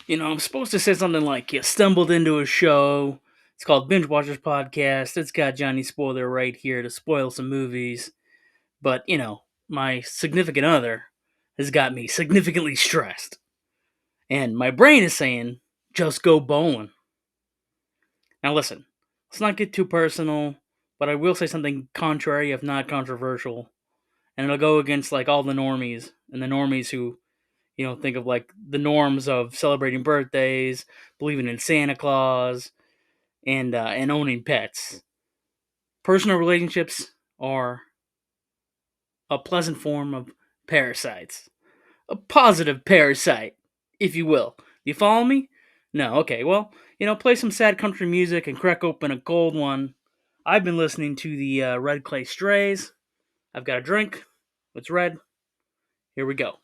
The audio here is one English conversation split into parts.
I'm supposed to say something like you stumbled into a show. It's called Binge-Watchers Podcast. It's got Johnny Spoiler right here to spoil some movies. But, my significant other has got me significantly stressed. And my brain is saying, just go bowling. Now listen, let's not get too personal, but I will say something contrary, if not controversial. And it'll go against like all the normies and the normies who think of like the norms of celebrating birthdays, believing in Santa Claus, and owning pets. Personal relationships are a pleasant form of parasites, a positive parasite, if you will. Do you follow me? No, okay. Well, play some sad country music and crack open a cold one. I've been listening to the Red Clay Strays. I've got a drink. It's red. Here we go.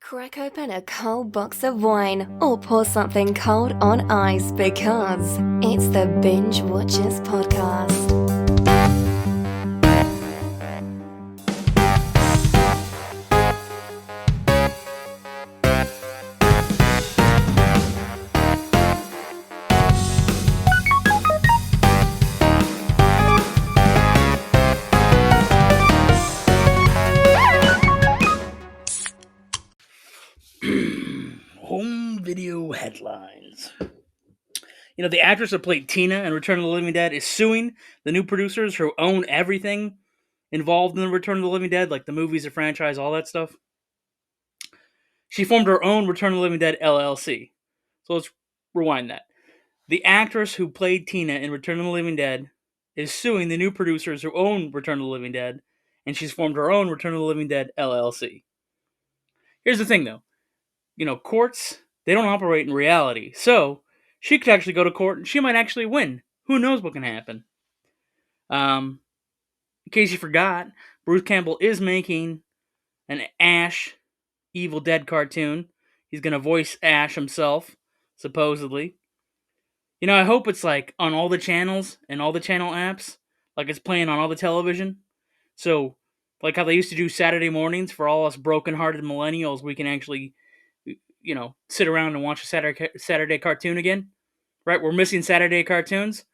Crack open a cold box of wine or pour something cold on ice because it's the Binge Watchers podcast. Home video headlines. The actress that played Tina in Return of the Living Dead is suing the new producers who own everything involved in the Return of the Living Dead, like the movies, the franchise, all that stuff. She formed her own Return of the Living Dead LLC. So let's rewind that. The actress who played Tina in Return of the Living Dead is suing the new producers who own Return of the Living Dead, and she's formed her own Return of the Living Dead LLC. Here's the thing, though. Courts, they don't operate in reality. So she could actually go to court and she might actually win. Who knows what can happen? In case you forgot, Bruce Campbell is making an Ash Evil Dead cartoon. He's going to voice Ash himself, supposedly. I hope it's like on all the channels and all the channel apps, like it's playing on all the television. So, like how they used to do Saturday mornings for all us broken-hearted millennials, we can actually, sit around and watch a Saturday cartoon again. Right? We're missing Saturday cartoons.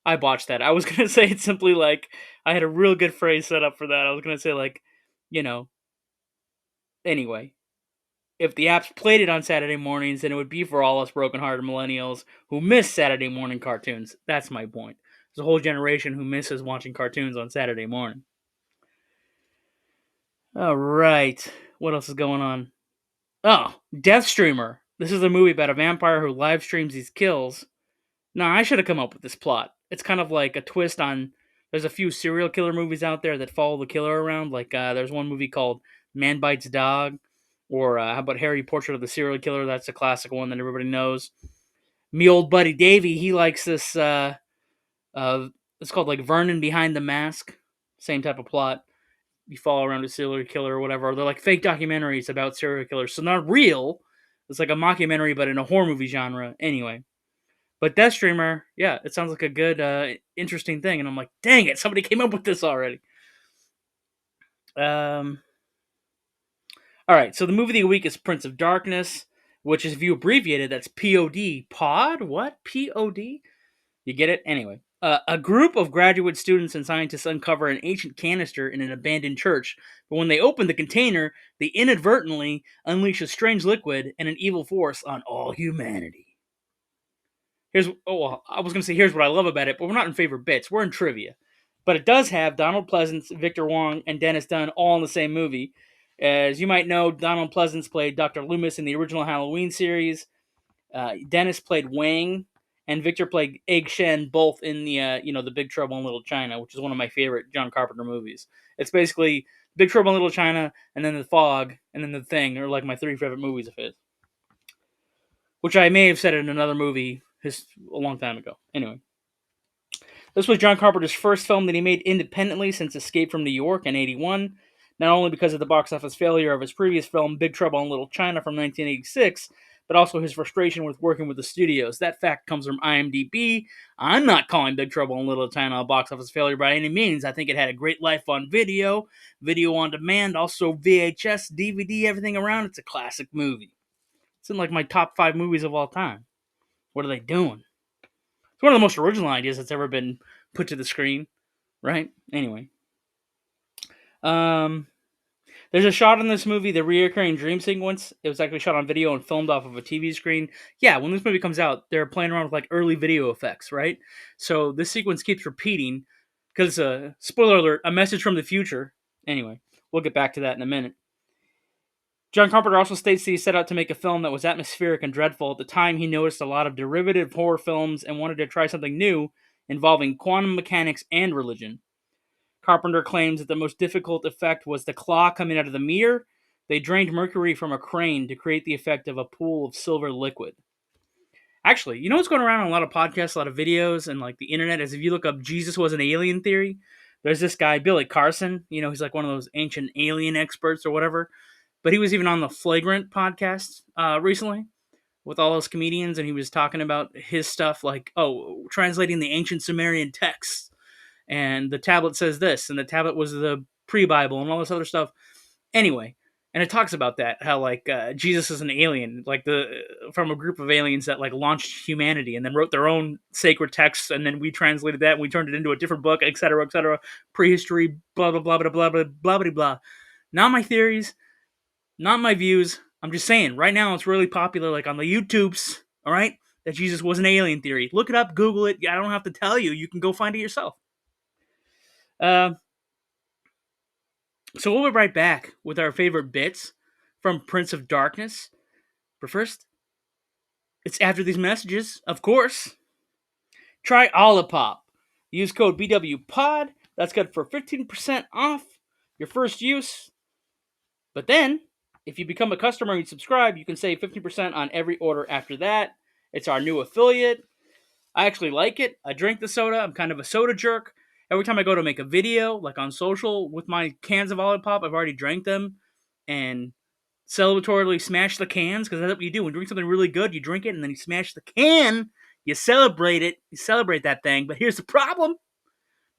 I botched that. I was gonna say it's simply like I had a real good phrase set up for that. I was gonna say like, you know. Anyway, if the apps played it on Saturday mornings, then it would be for all us broken-hearted millennials who miss Saturday morning cartoons. That's my point. There's a whole generation who misses watching cartoons on Saturday morning. All right, what else is going on? Oh, Death Streamer. This is a movie about a vampire who live streams these kills. No, I should have come up with this plot. It's kind of like a twist on. There's a few serial killer movies out there that follow the killer around. Like there's one movie called Man Bites Dog, or how about Harry Portrait of the Serial Killer? That's a classic one that everybody knows. Me old buddy Davey, he likes this. It's called like Vernon Behind the Mask. Same type of plot. You follow around a serial killer or whatever. They're like fake documentaries about serial killers, so not real. It's like a mockumentary, but in a horror movie genre. Anyway. But Death Streamer, yeah, it sounds like a good, interesting thing. And I'm like, dang it, somebody came up with this already. All right, so the movie of the week is Prince of Darkness, which is, if you abbreviate it, that's POD. Pod? What? POD? You get it? Anyway. A group of graduate students and scientists uncover an ancient canister in an abandoned church, but when they open the container, they inadvertently unleash a strange liquid and an evil force on all humanity. I was gonna say here's what I love about it, but we're not in favorite bits. We're in trivia, but it does have Donald Pleasance, Victor Wong, and Dennis Dunn all in the same movie. As you might know, Donald Pleasance played Dr. Loomis in the original Halloween series. Dennis played Wang, and Victor played Egg Shen, both in the Big Trouble in Little China, which is one of my favorite John Carpenter movies. It's basically Big Trouble in Little China, and then The Fog, and then The Thing are like my three favorite movies of his. Which I may have said in another movie a long time ago. Anyway. This was John Carpenter's first film that he made independently since Escape from New York in '81, not only because of the box office failure of his previous film, Big Trouble in Little China from 1986, but also his frustration with working with the studios. That fact comes from IMDb. I'm not calling Big Trouble in Little China a box office failure by any means. I think it had a great life on video, video on demand, also VHS, DVD, everything around. It's a classic movie. It's in like my top 5 movies of all time. What are they doing? It's one of the most original ideas that's ever been put to the screen, right? Anyway, um, there's a shot in this movie, the reoccurring dream sequence. It was actually shot on video and filmed off of a TV screen. Yeah, when this movie comes out, they're playing around with like early video effects, right? So this sequence keeps repeating because, spoiler alert, a message from the future. Anyway, we'll get back to that in a minute. John Carpenter also states that he set out to make a film that was atmospheric and dreadful. At the time, he noticed a lot of derivative horror films and wanted to try something new involving quantum mechanics and religion. Carpenter claims that the most difficult effect was the claw coming out of the mirror. They drained mercury from a crane to create the effect of a pool of silver liquid. Actually, you know what's going around on a lot of podcasts, a lot of videos, and like the internet is if you look up Jesus was an alien theory, there's this guy, Billy Carson. You know, he's like one of those ancient alien experts or whatever. But he was even on the Flagrant podcast recently with all those comedians, and he was talking about his stuff like, oh, translating the ancient Sumerian texts, and the tablet says this, and the tablet was the pre-Bible, and all this other stuff. Anyway, and it talks about that, how like Jesus is an alien, like the from a group of aliens that like launched humanity and then wrote their own sacred texts, and then we translated that and we turned it into a different book, etc., prehistory, blah blah blah blah blah blah blah blah blah. Not my theories, not my views. I'm just saying, right now it's really popular, like on the YouTubes, all right, that Jesus was an alien theory. Look it up, Google it. I don't have to tell you. You can go find it yourself. Uh, so we'll be right back with our favorite bits from Prince of Darkness. But first, it's after these messages, of course. Try Olipop. Use code BWPOD. That's good for 15% off your first use. But then, if you become a customer and you subscribe, you can save 50% on every order after that. It's our new affiliate. I actually like it. I drink the soda. I'm kind of a soda jerk. Every time I go to make a video, like on social, with my cans of Olipop, I've already drank them and celebratorily smash the cans, because that's what you do. When you drink something really good, you drink it and then you smash the can. You celebrate it. You celebrate that thing. But here's the problem.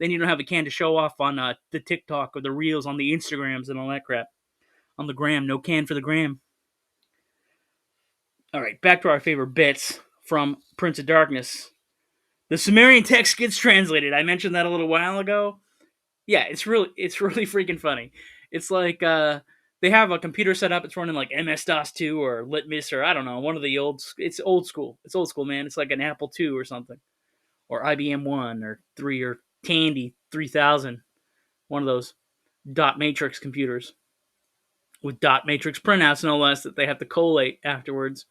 Then you don't have a can to show off on the TikTok or the Reels, on the Instagrams and all that crap. On the gram. No can for the gram. All right, back to our favorite bits from Prince of Darkness. The Sumerian text gets translated. I mentioned that a little while ago. Yeah, it's really freaking funny. It's like they have a computer set up. It's running like MS-DOS 2 or Litmus or I don't know, one of the old. It's old school. It's old school, man. It's like an Apple II or something, or IBM 1 or 3 or Tandy 3000. One of those dot matrix computers with dot matrix printouts, no less, that they have to collate afterwards.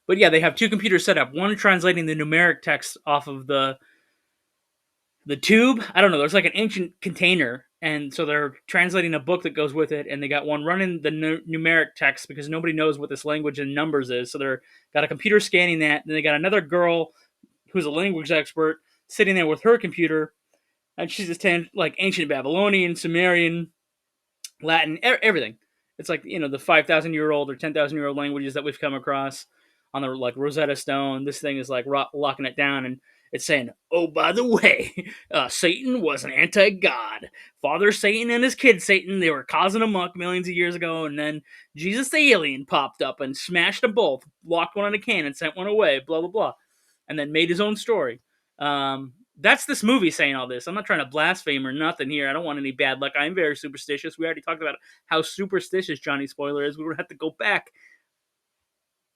But yeah, they have two computers set up. One translating the numeric text off of the tube. I don't know. There's like an ancient container, and so they're translating a book that goes with it. And they got one running the numeric text because nobody knows what this language and numbers is. So they're got a computer scanning that. And they got another girl who's a language expert sitting there with her computer, and she's just like ancient Babylonian, Sumerian, Latin, everything. It's like, you know, the 5,000-year-old or 10,000-year-old languages that we've come across on the like Rosetta Stone. This thing is like locking it down, and it's saying, "Oh, by the way, Satan was an anti-god. Father Satan and his kid Satan, they were causing a muck millions of years ago, and then Jesus the alien popped up and smashed them both, locked one in a can and sent one away, blah, blah, blah, and then made his own story." That's this movie saying all this. I'm not trying to blaspheme or nothing here. I don't want any bad luck. I'm very superstitious. We already talked about how superstitious Johnny Spoiler is. We don't have to go back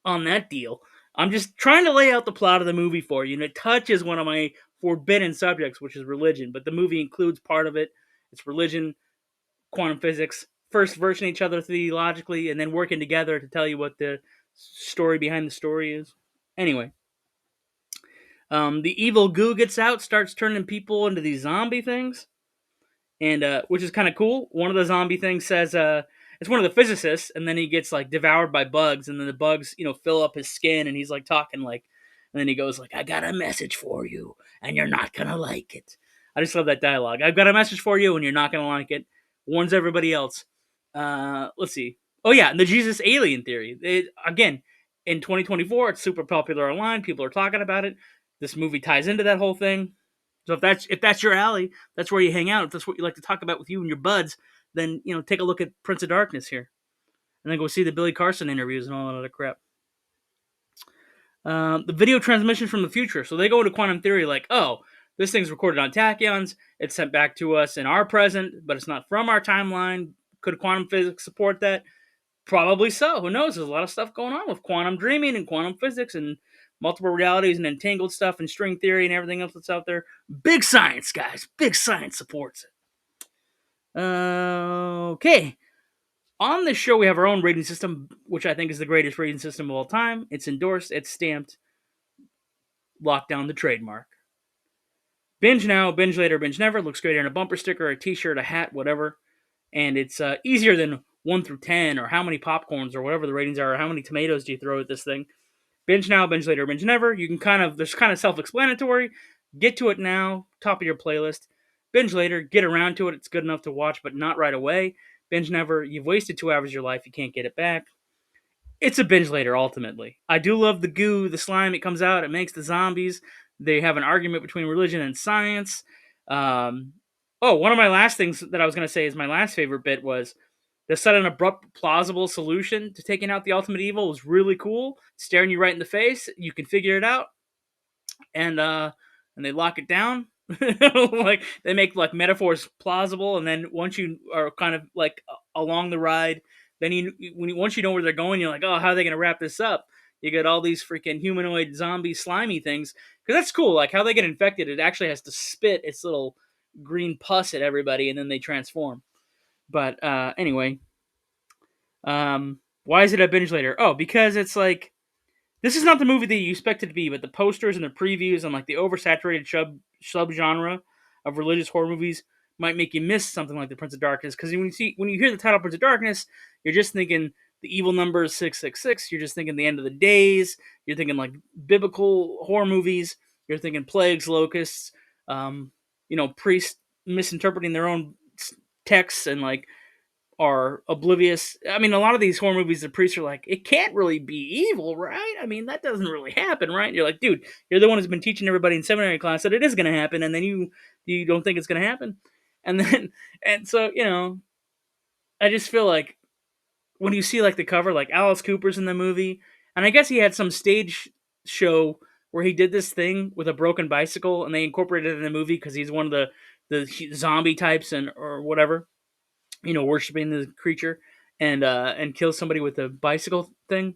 on that deal. I'm just trying to lay out the plot of the movie for you, and it touches one of my forbidden subjects, which is religion. But the movie includes part of it. It's religion, quantum physics, first version each other theologically, and then working together to tell you what the story behind the story is. Anyway, the evil goo gets out, starts turning people into these zombie things, and which is kind of cool. One of the zombie things says it's one of the physicists, and then he gets like devoured by bugs, and then the bugs, you know, fill up his skin, and he's like talking like, and then he goes like, "I got a message for you, and you're not gonna like it." I just love that dialogue. "I've got a message for you, and you're not gonna like it." Warns everybody else. Let's see. Oh yeah, and the Jesus alien theory. Again, in 2024, it's super popular online. People are talking about it. This movie ties into that whole thing. So if that's your alley, that's where you hang out. If that's what you like to talk about with you and your buds, then, you know, take a look at Prince of Darkness here, and then go see the Billy Carson interviews and all that other crap. The video transmission from the future. So they go into quantum theory like, oh, this thing's recorded on tachyons. It's sent back to us in our present, but it's not from our timeline. Could quantum physics support that? Probably so. Who knows? There's a lot of stuff going on with quantum dreaming and quantum physics and multiple realities and entangled stuff and string theory and everything else that's out there. Big science, guys. Big science supports it. Okay. On this show, we have our own rating system, which I think is the greatest rating system of all time. It's endorsed, it's stamped, locked down the trademark. Binge now, binge later, binge never. Looks great on a bumper sticker, a t-shirt, a hat, whatever. And it's easier than 1 through 10 or how many popcorns or whatever the ratings are or how many tomatoes do you throw at this thing. Binge now, binge later, binge never. You can there's kind of self-explanatory. Get to it now, top of your playlist. Binge later, get around to it. It's good enough to watch, but not right away. Binge never, you've wasted 2 hours of your life. You can't get it back. It's a binge later, ultimately. I do love the goo, the slime. It comes out. It makes the zombies. They have an argument between religion and science. One of my last things that I was going to say is my last favorite bit was the sudden, abrupt, plausible solution to taking out the ultimate evil was really cool. Staring you right in the face. You can figure it out. And they lock it down. Like they make like metaphors plausible, and then once you are kind of like along the ride, then once you know where they're going, you're like, oh, how are they going to wrap this up? You get all these freaking humanoid zombie slimy things because that's cool. Like how they get infected, it actually has to spit its little green pus at everybody, and then they transform. But anyway, why is it a binge later? Oh, because it's like this is not the movie that you expect it to be, but the posters and the previews and like the oversaturated subgenre of religious horror movies might make you miss something like The Prince of Darkness. Because when you hear the title Prince of Darkness, you're just thinking the evil number is 666. You're just thinking the end of the days. You're thinking like biblical horror movies. You're thinking plagues, locusts, priests misinterpreting their own texts and like are oblivious. I mean, a lot of these horror movies, the priests are like, it can't really be evil, right? I mean, that doesn't really happen, right? And you're like, dude, you're the one who's been teaching everybody in seminary class that it is going to happen, and then you don't think it's going to happen, and then and so I just feel like when you see like the cover, like Alice Cooper's in the movie, and I guess he had some stage show where he did this thing with a broken bicycle, and they incorporated it in the movie because he's one of the zombie types and or whatever, worshiping the creature and kill somebody with a bicycle thing.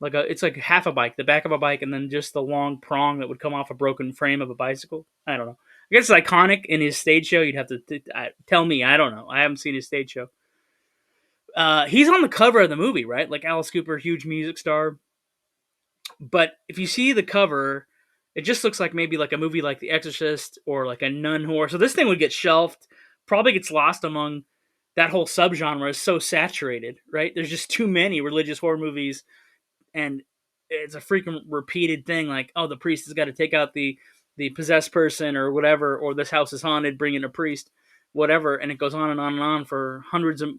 It's like half a bike, the back of a bike, and then just the long prong that would come off a broken frame of a bicycle. I don't know. I guess it's iconic in his stage show. You'd have to tell me. I don't know. I haven't seen his stage show. He's on the cover of the movie, right? Like Alice Cooper, huge music star. But if you see the cover, it just looks like maybe like a movie like The Exorcist or like a nun horror. So this thing would get shelved, probably gets lost among that whole subgenre is so saturated, right? There's just too many religious horror movies, and it's a freaking repeated thing. Like, oh, the priest has got to take out the possessed person or whatever, or this house is haunted, bring in a priest, whatever, and it goes on and on and on for hundreds of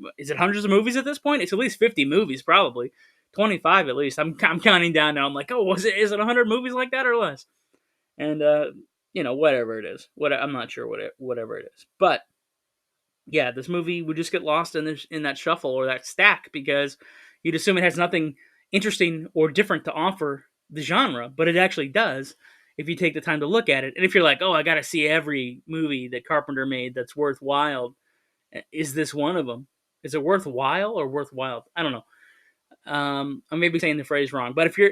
movies at this point? It's at least 50 movies, probably 25 at least. I'm counting down now. I'm like, oh, is it 100 movies like that or less? And whatever it is, I'm not sure whatever it is, but yeah, this movie would just get lost in that shuffle or that stack because you'd assume it has nothing interesting or different to offer the genre, but it actually does if you take the time to look at it. And if you're like, oh, I got to see every movie that Carpenter made that's worthwhile, is this one of them? Is it worthwhile or worthwhile? I don't know. I may be saying the phrase wrong, but if you're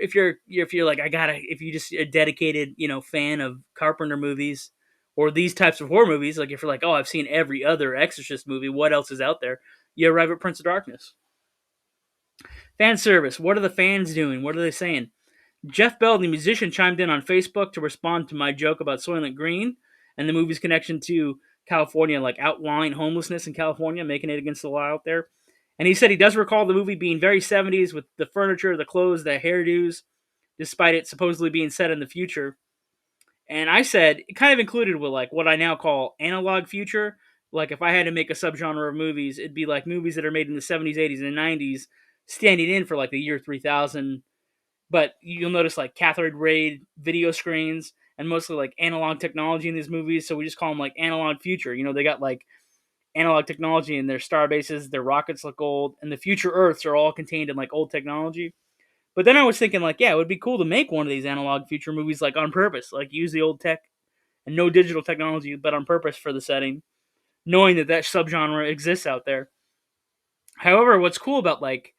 like if you just a dedicated fan of Carpenter movies or these types of horror movies, like if you're like, oh, I've seen every other Exorcist movie, what else is out there? You arrive at Prince of Darkness. Fan service. What are the fans doing? What are they saying? Jeff Bell, the musician, chimed in on Facebook to respond to my joke about Soylent Green and the movie's connection to California, like outlawing homelessness in California, making it against the law out there. And he said he does recall the movie being very 70s with the furniture, the clothes, the hairdos, despite it supposedly being set in the future. And I said it kind of included with like what I now call analog future. Like if I had to make a subgenre of movies, it'd be like movies that are made in the 70s, 80s, and 90s, standing in for like the year 3000. But you'll notice like cathode ray video screens and mostly like analog technology in these movies. So we just call them like analog future. They got like analog technology in their star bases, their rockets look old, and the future Earths are all contained in like old technology. But then I was thinking, like, yeah, it would be cool to make one of these analog future movies, like, on purpose. Like, use the old tech and no digital technology, but on purpose for the setting, knowing that that subgenre exists out there. However, what's cool about, like,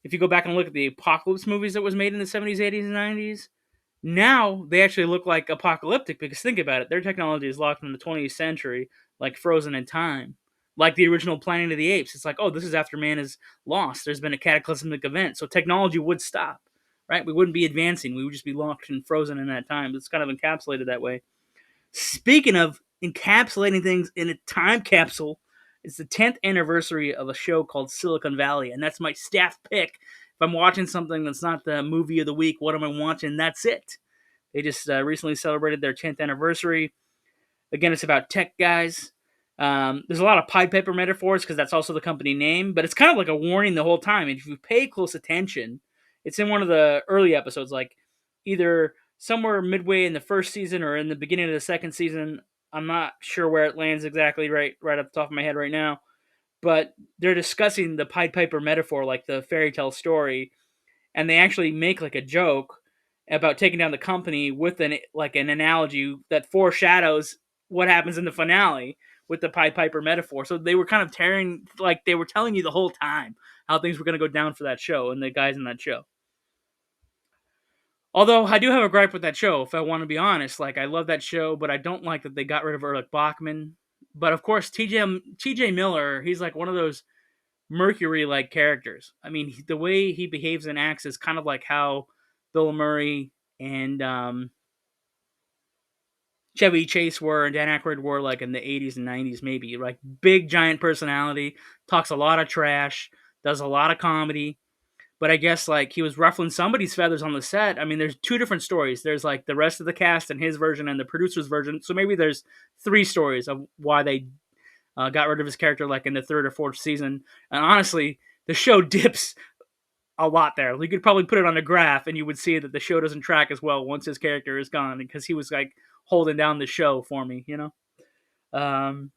if you go back and look at the apocalypse movies that was made in the 70s, 80s, and 90s, now they actually look like apocalyptic because think about it, their technology is locked in the 20th century, like frozen in time. Like the original Planet of the Apes. It's like, oh, this is after man is lost. There's been a cataclysmic event. So technology would stop, right? We wouldn't be advancing. We would just be locked and frozen in that time. It's kind of encapsulated that way. Speaking of encapsulating things in a time capsule, it's the 10th anniversary of a show called Silicon Valley, and that's my staff pick. If I'm watching something that's not the movie of the week, what am I watching? That's it. They just recently celebrated their 10th anniversary. Again, it's about tech guys. There's a lot of Pied Piper metaphors because that's also the company name, but it's kind of like a warning the whole time. And if you pay close attention, it's in one of the early episodes, like either somewhere midway in the first season or in the beginning of the second season. I'm not sure where it lands exactly right off the top of my head right now, but they're discussing the Pied Piper metaphor, like the fairy tale story, and they actually make like a joke about taking down the company with an analogy that foreshadows what happens in the finale with the Pied Piper metaphor. So they were kind of they were telling you the whole time how things were going to go down for that show and the guys in that show. Although I do have a gripe with that show, if I want to be honest. Like, I love that show, but I don't like that they got rid of Erlich Bachman. But of course, TJ Miller, he's like one of those Mercury-like characters. I mean, the way he behaves and acts is kind of like how Bill Murray and Chevy Chase were and Dan Aykroyd were like in the 80s and 90s, maybe. Like, big, giant personality, talks a lot of trash, does a lot of comedy. But I guess like he was ruffling somebody's feathers on the set. I mean, there's two different stories. There's like the rest of the cast and his version and the producer's version. So maybe there's three stories of why they got rid of his character like in the third or fourth season. And honestly, the show dips a lot there. You could probably put it on a graph and you would see that the show doesn't track as well once his character is gone because he was like holding down the show for me, you know? Um,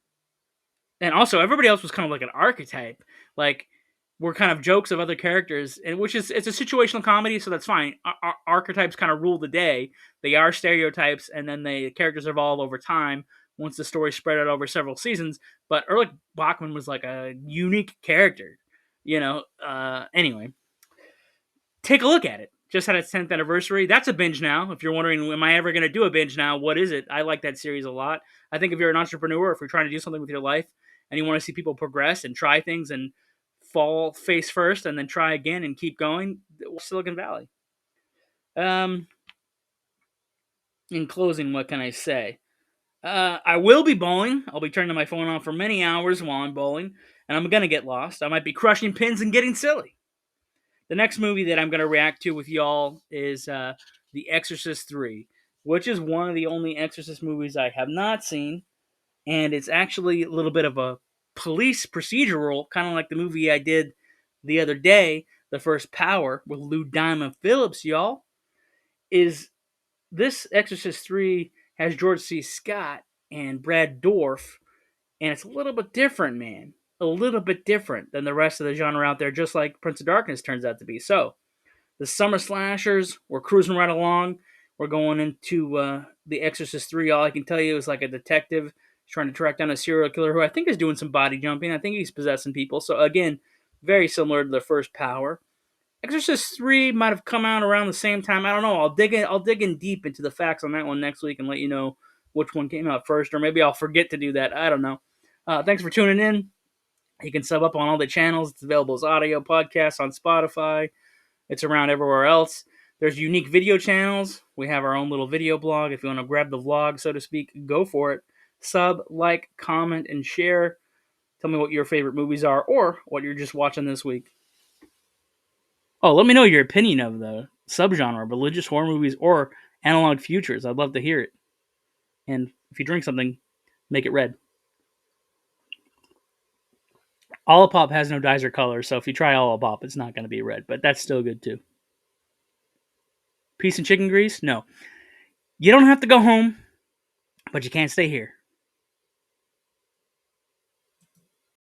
and also everybody else was kind of like an archetype. Like, were kind of jokes of other characters, and which is it's a situational comedy, so that's fine. Archetypes kind of rule the day. They are stereotypes, and then the characters evolve over time once the story spread out over several seasons. But Erlich Bachman was like a unique character, you know. Anyway, take a look at it. Just had its 10th anniversary. That's a binge now. If you're wondering, am I ever going to do a binge now? What is it? I like that series a lot. I think if you're an entrepreneur, if you're trying to do something with your life, and you want to see people progress and try things and fall face first and then try again and keep going, Silicon Valley. In closing, what can I say? I will be bowling. I'll be turning my phone on for many hours while I'm bowling, and I'm going to get lost. I might be crushing pins and getting silly. The next movie that I'm going to react to with y'all is The Exorcist 3, which is one of the only Exorcist movies I have not seen, and it's actually a little bit of a police procedural, kind of like the movie I did the other day, The First Power, with Lou Diamond Phillips, y'all. Is this Exorcist 3 has George C. Scott and Brad Dourif, and it's a little bit different, man. A little bit different than the rest of the genre out there, just like Prince of Darkness turns out to be. So, the summer slashers, we're cruising right along. We're going into The Exorcist 3. All I can tell you is like a detective trying to track down a serial killer who I think is doing some body jumping. I think he's possessing people. So, again, very similar to The First Power. Exorcist 3 might have come out around the same time. I don't know. I'll dig in deep into the facts on that one next week and let you know which one came out first, or maybe I'll forget to do that. I don't know. Thanks for tuning in. You can sub up on all the channels. It's available as audio podcasts on Spotify. It's around everywhere else. There's unique video channels. We have our own little video blog. If you want to grab the vlog, so to speak, go for it. Sub, like, comment, and share. Tell me what your favorite movies are or what you're just watching this week. Oh, let me know your opinion of the subgenre, religious horror movies or analog futures. I'd love to hear it. And if you drink something, make it red. Olipop has no dyes or color, so if you try Olipop, it's not going to be red, but that's still good too. Peace and chicken grease? No. You don't have to go home, but you can't stay here.